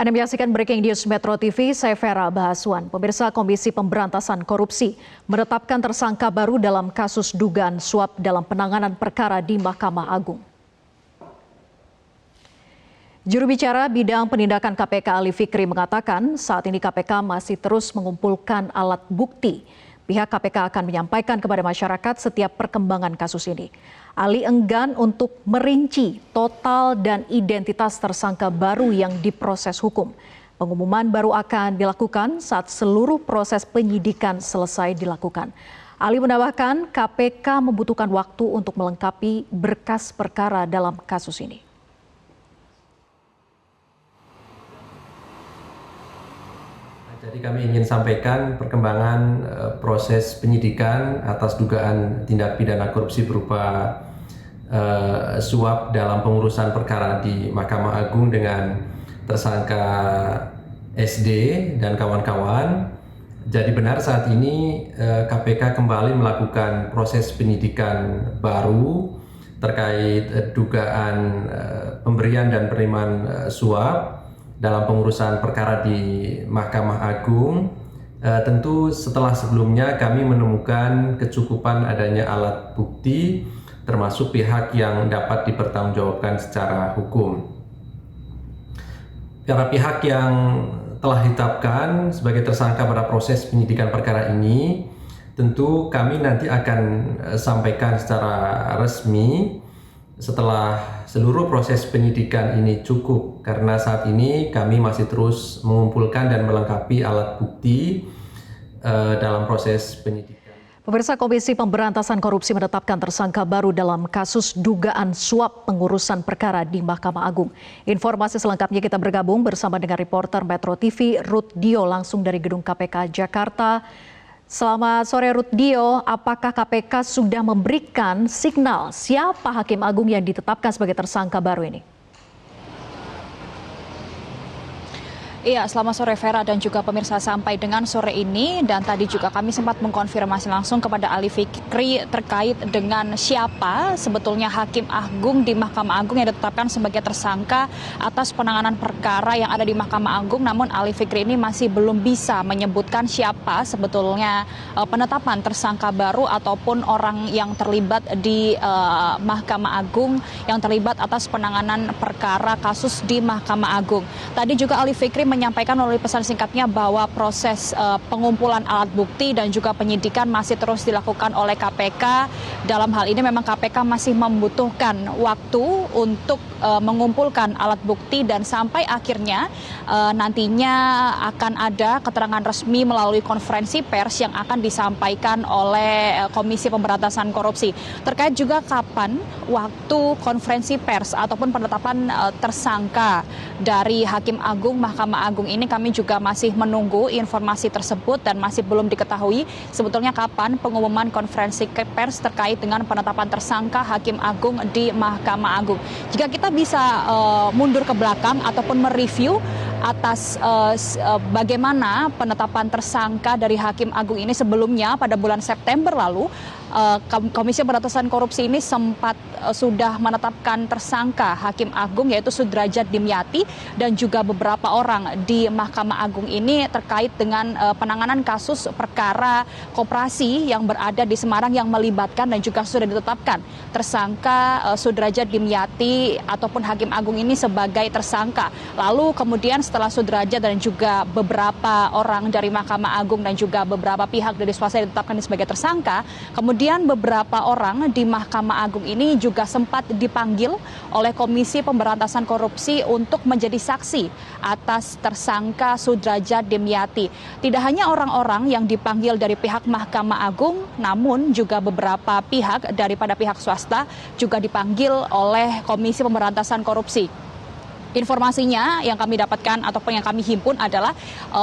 Anda menyaksikan Breaking News Metro TV, saya Vera Bahaswan. Pemirsa, Komisi Pemberantasan Korupsi menetapkan tersangka baru dalam kasus dugaan suap dalam penanganan perkara di Mahkamah Agung. Juru bicara bidang penindakan KPK Ali Fikri mengatakan saat ini KPK masih terus mengumpulkan alat bukti. Pihak KPK akan menyampaikan kepada masyarakat setiap perkembangan kasus ini. Ali enggan untuk merinci total dan identitas tersangka baru yang diproses hukum. Pengumuman baru akan dilakukan saat seluruh proses penyidikan selesai dilakukan. Ali menambahkan KPK membutuhkan waktu untuk melengkapi berkas perkara dalam kasus ini. Jadi kami ingin sampaikan perkembangan proses penyidikan atas dugaan tindak pidana korupsi berupa suap dalam pengurusan perkara di Mahkamah Agung dengan tersangka SD dan kawan-kawan. Jadi benar saat ini KPK kembali melakukan proses penyidikan baru terkait dugaan pemberian dan penerimaan suap dalam pengurusan perkara di Mahkamah Agung. Tentu setelah sebelumnya kami menemukan kecukupan adanya alat bukti termasuk pihak yang dapat dipertanggungjawabkan secara hukum. Para pihak yang telah ditetapkan sebagai tersangka pada proses penyidikan perkara ini tentu kami nanti akan sampaikan secara resmi setelah seluruh proses penyidikan ini cukup, karena saat ini kami masih terus mengumpulkan dan melengkapi alat bukti dalam proses penyidikan. Pemirsa, Komisi Pemberantasan Korupsi menetapkan tersangka baru dalam kasus dugaan suap pengurusan perkara di Mahkamah Agung. Informasi selengkapnya kita bergabung bersama dengan reporter Metro TV Ruth Dio langsung dari Gedung KPK Jakarta. Selamat sore Ruth Dio, apakah KPK sudah memberikan signal siapa Hakim Agung yang ditetapkan sebagai tersangka baru ini? Iya, selamat sore Vera dan juga pemirsa, sampai dengan sore ini dan tadi juga kami sempat mengkonfirmasi langsung kepada Ali Fikri terkait dengan siapa sebetulnya Hakim Agung di Mahkamah Agung yang ditetapkan sebagai tersangka atas penanganan perkara yang ada di Mahkamah Agung. Namun Ali Fikri ini masih belum bisa menyebutkan siapa sebetulnya penetapan tersangka baru ataupun orang yang terlibat di Mahkamah Agung yang terlibat atas penanganan perkara kasus di Mahkamah Agung. Tadi juga Ali Fikri menyampaikan melalui pesan singkatnya bahwa proses pengumpulan alat bukti dan juga penyidikan masih terus dilakukan oleh KPK. Dalam hal ini memang KPK masih membutuhkan waktu untuk mengumpulkan alat bukti dan sampai akhirnya nantinya akan ada keterangan resmi melalui konferensi pers yang akan disampaikan oleh Komisi Pemberantasan Korupsi. Terkait juga kapan waktu konferensi pers ataupun penetapan tersangka dari Hakim Agung Mahkamah Agung ini, kami juga masih menunggu informasi tersebut dan masih belum diketahui sebetulnya kapan pengumuman konferensi pers terkait dengan penetapan tersangka Hakim Agung di Mahkamah Agung. Jika kita bisa mundur ke belakang ataupun mereview atas bagaimana penetapan tersangka dari Hakim Agung ini sebelumnya pada bulan September lalu, Komisi Pemberantasan Korupsi ini sempat sudah menetapkan tersangka Hakim Agung yaitu Sudrajat Dimyati dan juga beberapa orang di Mahkamah Agung ini terkait dengan penanganan kasus perkara koperasi yang berada di Semarang yang melibatkan dan juga sudah ditetapkan tersangka Sudrajat Dimyati ataupun Hakim Agung ini sebagai tersangka. Lalu kemudian setelah Sudrajat dan juga beberapa orang dari Mahkamah Agung dan juga beberapa pihak dari swasta ditetapkan sebagai tersangka, kemudian beberapa orang di Mahkamah Agung ini juga sempat dipanggil oleh Komisi Pemberantasan Korupsi untuk menjadi saksi atas tersangka Sudrajat Dimyati. Tidak hanya orang-orang yang dipanggil dari pihak Mahkamah Agung, namun juga beberapa pihak daripada pihak swasta juga dipanggil oleh Komisi Pemberantasan Korupsi. Informasinya yang kami dapatkan ataupun yang kami himpun adalah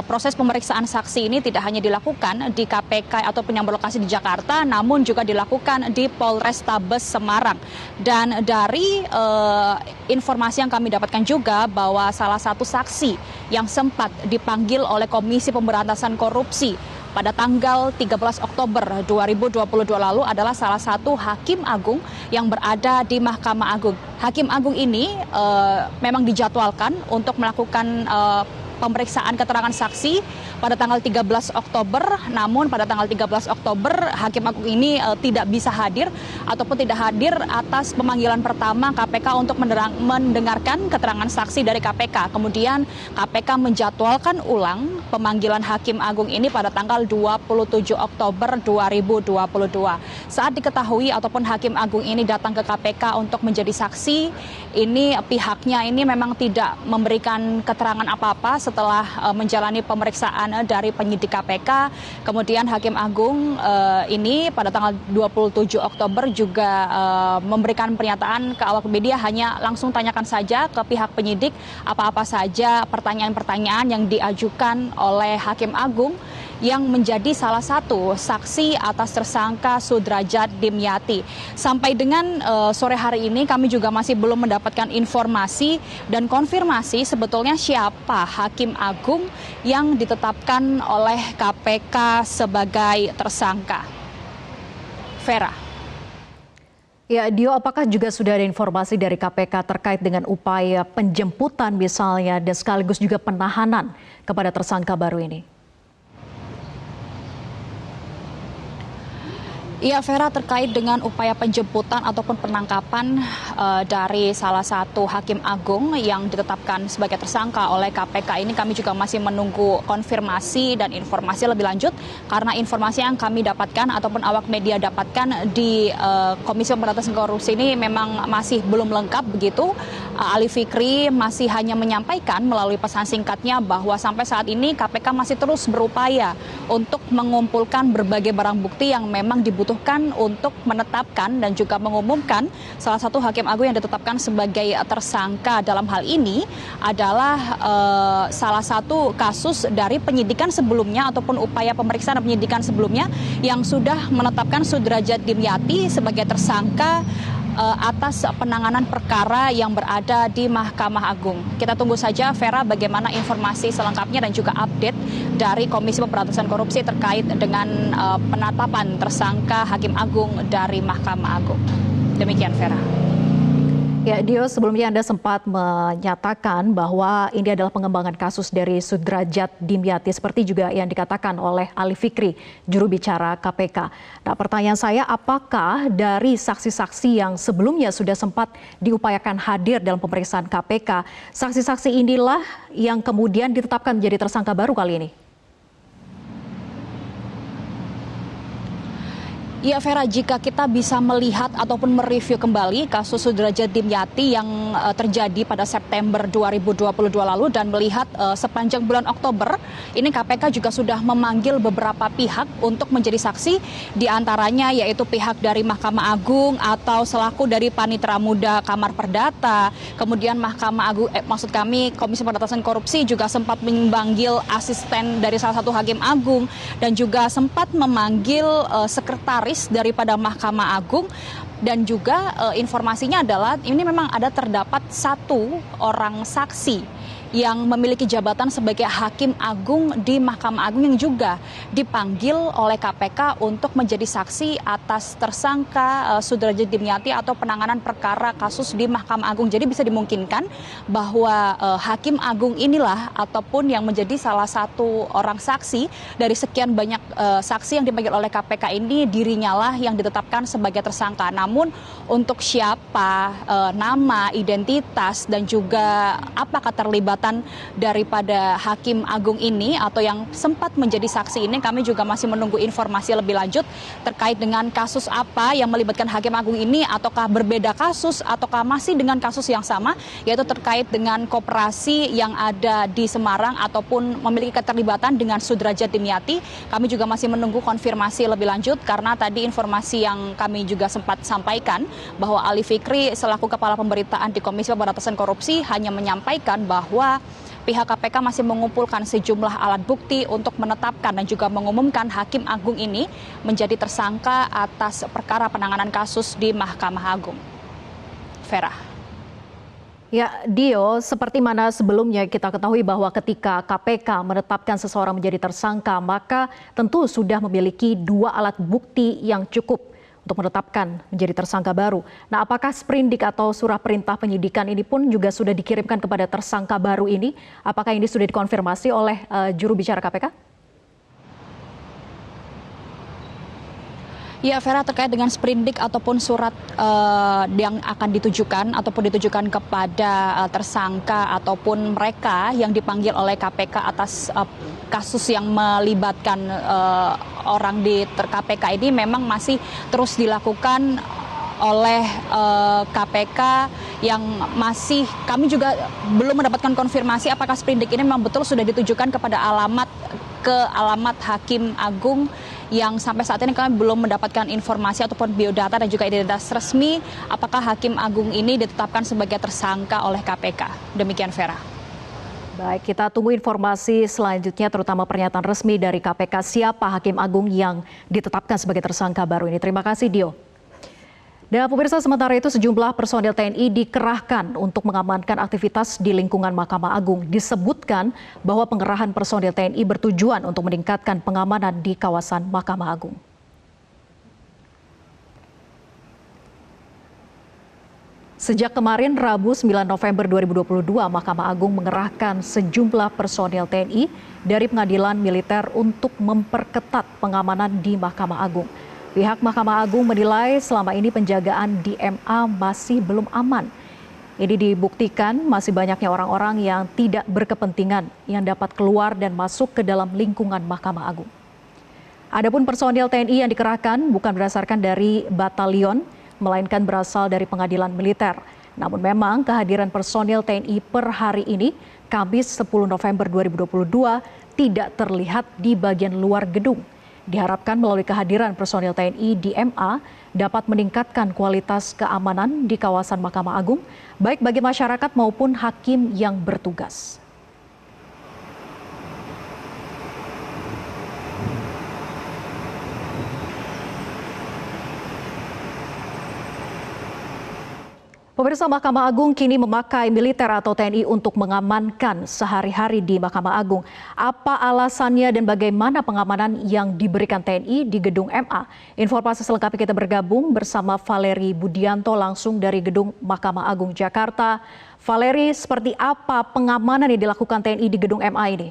proses pemeriksaan saksi ini tidak hanya dilakukan di KPK ataupun yang berlokasi di Jakarta, namun juga dilakukan di Polrestabes Semarang. Dan dari informasi yang kami dapatkan juga bahwa salah satu saksi yang sempat dipanggil oleh Komisi Pemberantasan Korupsi pada tanggal 13 Oktober 2022 lalu adalah salah satu hakim agung yang berada di Mahkamah Agung. Hakim agung ini memang dijadwalkan untuk melakukan pemeriksaan keterangan saksi pada tanggal 13 Oktober, namun pada tanggal 13 Oktober Hakim Agung ini tidak bisa hadir ataupun tidak hadir atas pemanggilan pertama KPK untuk mendengarkan keterangan saksi dari KPK. Kemudian KPK menjadwalkan ulang pemanggilan Hakim Agung ini pada tanggal 27 Oktober 2022. Saat diketahui ataupun Hakim Agung ini datang ke KPK untuk menjadi saksi, ini pihaknya ini memang tidak memberikan keterangan apa-apa setelah menjalani pemeriksaan dari penyidik KPK. Kemudian Hakim Agung ini pada tanggal 27 Oktober juga memberikan pernyataan ke awak media, hanya langsung tanyakan saja ke pihak penyidik apa-apa saja pertanyaan-pertanyaan yang diajukan oleh Hakim Agung yang menjadi salah satu saksi atas tersangka Sudrajat Dimyati. Sampai dengan sore hari ini kami juga masih belum mendapatkan informasi dan konfirmasi sebetulnya siapa Hakim Agung yang ditetapkan oleh KPK sebagai tersangka. Vera. Ya, Dio, apakah juga sudah ada informasi dari KPK terkait dengan upaya penjemputan misalnya dan sekaligus juga penahanan kepada tersangka baru ini? Iya, Vera, terkait dengan upaya penjemputan ataupun penangkapan dari salah satu hakim agung yang ditetapkan sebagai tersangka oleh KPK ini, kami juga masih menunggu konfirmasi dan informasi lebih lanjut, karena informasi yang kami dapatkan ataupun awak media dapatkan di Komisi Pemberantasan Korupsi ini memang masih belum lengkap begitu. Ali Fikri masih hanya menyampaikan melalui pesan singkatnya bahwa sampai saat ini KPK masih terus berupaya untuk mengumpulkan berbagai barang bukti yang memang dibutuhkan untuk menetapkan dan juga mengumumkan salah satu hakim agung yang ditetapkan sebagai tersangka dalam hal ini adalah salah satu kasus dari penyidikan sebelumnya ataupun upaya pemeriksaan dan penyidikan sebelumnya yang sudah menetapkan Sudrajat Dimyati sebagai tersangka atas penanganan perkara yang berada di Mahkamah Agung. Kita tunggu saja, Vera, bagaimana informasi selengkapnya dan juga update dari Komisi Pemberantasan Korupsi terkait dengan penetapan tersangka Hakim Agung dari Mahkamah Agung. Demikian, Vera. Ya, Dio, sebelumnya Anda sempat menyatakan bahwa ini adalah pengembangan kasus dari Sudrajat Dimyati, seperti juga yang dikatakan oleh Ali Fikri, juru bicara KPK. Nah, pertanyaan saya, apakah dari saksi-saksi yang sebelumnya sudah sempat diupayakan hadir dalam pemeriksaan KPK, saksi-saksi inilah yang kemudian ditetapkan menjadi tersangka baru kali ini? Ya, Vera, jika kita bisa melihat ataupun mereview kembali kasus Sudrajat Dimyati yang terjadi pada September 2022 lalu dan melihat sepanjang bulan Oktober, ini KPK juga sudah memanggil beberapa pihak untuk menjadi saksi, diantaranya yaitu pihak dari Mahkamah Agung atau selaku dari Panitera Muda Kamar Perdata, kemudian Mahkamah Agung, maksud kami Komisi Pemberantasan Korupsi juga sempat memanggil asisten dari salah satu hakim agung dan juga sempat memanggil sekretaris daripada Mahkamah Agung. Dan juga informasinya adalah ini memang ada terdapat satu orang saksi yang memiliki jabatan sebagai Hakim Agung di Mahkamah Agung yang juga dipanggil oleh KPK untuk menjadi saksi atas tersangka Sudrajat Dimyati atau penanganan perkara kasus di Mahkamah Agung. Jadi bisa dimungkinkan bahwa Hakim Agung inilah ataupun yang menjadi salah satu orang saksi dari sekian banyak saksi yang dipanggil oleh KPK ini, dirinya lah yang ditetapkan sebagai tersangka. Namun untuk siapa, nama, identitas dan juga apa keterlibatan daripada Hakim Agung ini atau yang sempat menjadi saksi ini, kami juga masih menunggu informasi lebih lanjut terkait dengan kasus apa yang melibatkan Hakim Agung ini, ataukah berbeda kasus ataukah masih dengan kasus yang sama, yaitu terkait dengan koperasi yang ada di Semarang ataupun memiliki keterlibatan dengan Sudrajat Dimyati. Kami juga masih menunggu konfirmasi lebih lanjut karena tadi informasi yang kami juga sempat sampaikan bahwa Ali Fikri selaku Kepala Pemberitaan di Komisi Pemberantasan Korupsi hanya menyampaikan bahwa pihak KPK masih mengumpulkan sejumlah alat bukti untuk menetapkan dan juga mengumumkan Hakim Agung ini menjadi tersangka atas perkara penanganan kasus di Mahkamah Agung. Vera. Ya, Dio, seperti mana sebelumnya kita ketahui bahwa ketika KPK menetapkan seseorang menjadi tersangka, maka tentu sudah memiliki 2 alat bukti yang cukup untuk menetapkan menjadi tersangka baru. Nah, apakah sprindik atau surat perintah penyidikan ini pun juga sudah dikirimkan kepada tersangka baru ini? Apakah ini sudah dikonfirmasi oleh juru bicara KPK? Ya, Vera, terkait dengan sprindik ataupun surat yang akan ditujukan kepada tersangka ataupun mereka yang dipanggil oleh KPK atas kasus yang melibatkan orang di KPK ini memang masih terus dilakukan oleh KPK yang masih kami juga belum mendapatkan konfirmasi apakah sprindik ini memang betul sudah ditujukan kepada alamat Hakim Agung yang sampai saat ini kami belum mendapatkan informasi ataupun biodata dan juga identitas resmi apakah Hakim Agung ini ditetapkan sebagai tersangka oleh KPK. Demikian, Vera. Baik, kita tunggu informasi selanjutnya terutama pernyataan resmi dari KPK siapa Hakim Agung yang ditetapkan sebagai tersangka baru ini. Terima kasih, Dio. Dan pemirsa, sementara itu sejumlah personil TNI dikerahkan untuk mengamankan aktivitas di lingkungan Mahkamah Agung. Disebutkan bahwa pengerahan personil TNI bertujuan untuk meningkatkan pengamanan di kawasan Mahkamah Agung. Sejak kemarin Rabu 9 November 2022, Mahkamah Agung mengerahkan sejumlah personil TNI dari pengadilan militer untuk memperketat pengamanan di Mahkamah Agung. Pihak Mahkamah Agung menilai selama ini penjagaan di MA masih belum aman. Ini dibuktikan masih banyaknya orang-orang yang tidak berkepentingan yang dapat keluar dan masuk ke dalam lingkungan Mahkamah Agung. Adapun personil TNI yang dikerahkan bukan berdasarkan dari batalion, melainkan berasal dari pengadilan militer. Namun memang kehadiran personil TNI per hari ini, Kamis 10 November 2022, tidak terlihat di bagian luar gedung. Diharapkan melalui kehadiran personil TNI di MA dapat meningkatkan kualitas keamanan di kawasan Mahkamah Agung, baik bagi masyarakat maupun hakim yang bertugas. Pemirsa, Mahkamah Agung kini memakai militer atau TNI untuk mengamankan sehari-hari di Mahkamah Agung. Apa alasannya dan bagaimana pengamanan yang diberikan TNI di gedung MA? Informasi selengkapnya kita bergabung bersama Valeri Budianto langsung dari gedung Mahkamah Agung Jakarta. Valeri, seperti apa pengamanan yang dilakukan TNI di gedung MA ini?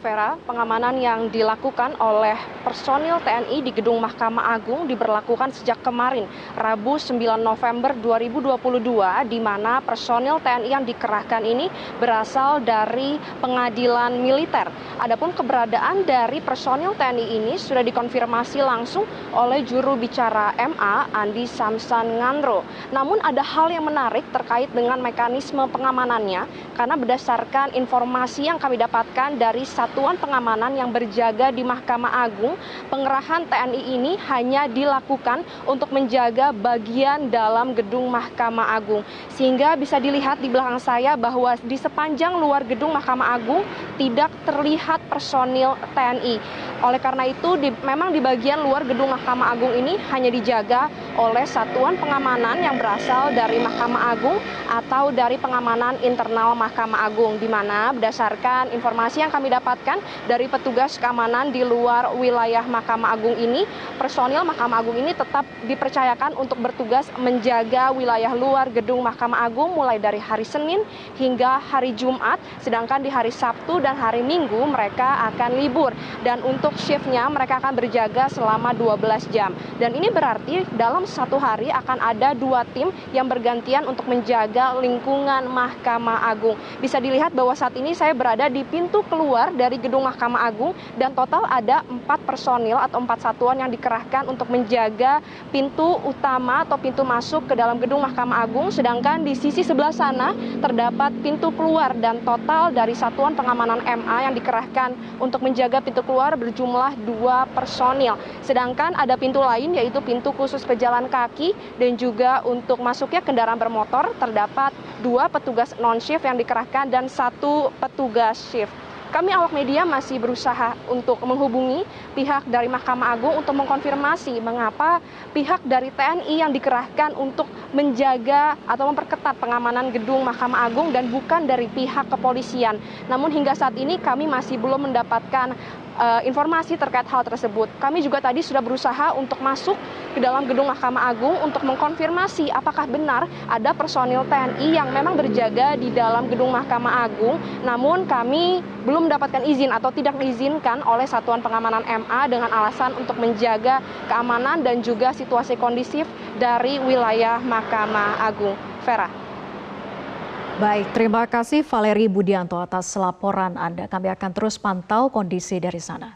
Vera, pengamanan yang dilakukan oleh personil TNI di gedung Mahkamah Agung diberlakukan sejak kemarin, Rabu 9 November 2022, di mana personil TNI yang dikerahkan ini berasal dari pengadilan militer. Adapun keberadaan dari personil TNI ini sudah dikonfirmasi langsung oleh juru bicara MA, Andi Samsan Ngandro. Namun ada hal yang menarik terkait dengan mekanisme pengamanannya, karena berdasarkan informasi yang kami dapatkan dari Satuan Pengamanan yang berjaga di Mahkamah Agung, pengerahan TNI ini hanya dilakukan untuk menjaga bagian dalam gedung Mahkamah Agung. Sehingga bisa dilihat di belakang saya bahwa di sepanjang luar gedung Mahkamah Agung tidak terlihat personil TNI. Oleh karena itu, memang di bagian luar gedung Mahkamah Agung ini hanya dijaga oleh Satuan Pengamanan yang berasal dari Mahkamah Agung atau dari pengamanan internal Mahkamah Agung, di mana berdasarkan informasi yang kami dapatkan dari petugas keamanan di luar wilayah Mahkamah Agung ini, personil Mahkamah Agung ini tetap dipercayakan untuk bertugas menjaga wilayah luar gedung Mahkamah Agung mulai dari hari Senin hingga hari Jumat, sedangkan di hari Sabtu dan hari Minggu mereka akan libur, dan untuk shiftnya mereka akan berjaga selama 12 jam. Dan ini berarti dalam satu hari akan ada 2 tim yang bergantian untuk menjaga lingkungan Mahkamah Agung. Bisa dilihat bahwa saat ini saya berada di pintu keluar dari gedung Mahkamah Agung, dan total ada 4 personil atau 4 satuan yang dikerahkan untuk menjaga pintu utama atau pintu masuk ke dalam gedung Mahkamah Agung, sedangkan di sisi sebelah sana terdapat pintu keluar, dan total dari Satuan Pengamanan MA yang dikerahkan untuk menjaga pintu keluar berjumlah 2 personil. Sedangkan ada pintu lain yaitu pintu khusus pejalan kaki, dan juga untuk masuknya kendaraan bermotor terdapat 2 petugas non-shift yang dikerahkan dan 1 petugas shift. kami awak media masih berusaha untuk menghubungi pihak dari Mahkamah Agung untuk mengkonfirmasi mengapa pihak dari TNI yang dikerahkan untuk menjaga atau memperketat pengamanan gedung Mahkamah Agung dan bukan dari pihak kepolisian. Namun hingga saat ini kami masih belum mendapatkan informasi terkait hal tersebut. Kami juga tadi sudah berusaha untuk masuk ke dalam gedung Mahkamah Agung untuk mengkonfirmasi apakah benar ada personil TNI yang memang berjaga di dalam gedung Mahkamah Agung. Namun kami belum mendapatkan izin atau tidak diizinkan oleh Satuan Pengamanan MA dengan alasan untuk menjaga keamanan dan juga situasi kondisif dari wilayah Mahkamah Agung. Vera. Baik, terima kasih Valeri Budianto atas laporan Anda. Kami akan terus pantau kondisi dari sana.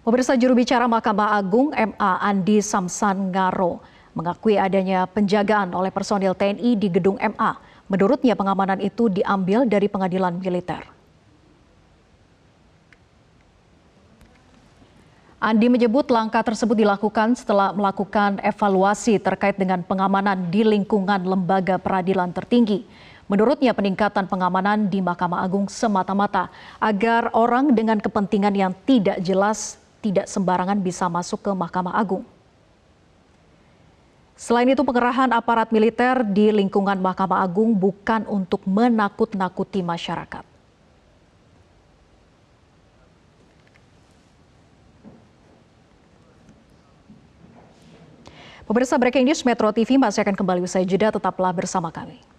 Pemirsa, juru bicara Mahkamah Agung MA Andi Samsan Ngaro mengakui adanya penjagaan oleh personil TNI di gedung MA. Menurutnya pengamanan itu diambil dari pengadilan militer. Andi menyebut langkah tersebut dilakukan setelah melakukan evaluasi terkait dengan pengamanan di lingkungan lembaga peradilan tertinggi. Menurutnya peningkatan pengamanan di Mahkamah Agung semata-mata agar orang dengan kepentingan yang tidak jelas tidak sembarangan bisa masuk ke Mahkamah Agung. Selain itu pengerahan aparat militer di lingkungan Mahkamah Agung bukan untuk menakut-nakuti masyarakat. Pemirsa, Breaking News Metro TV masih akan kembali usai jeda, tetaplah bersama kami.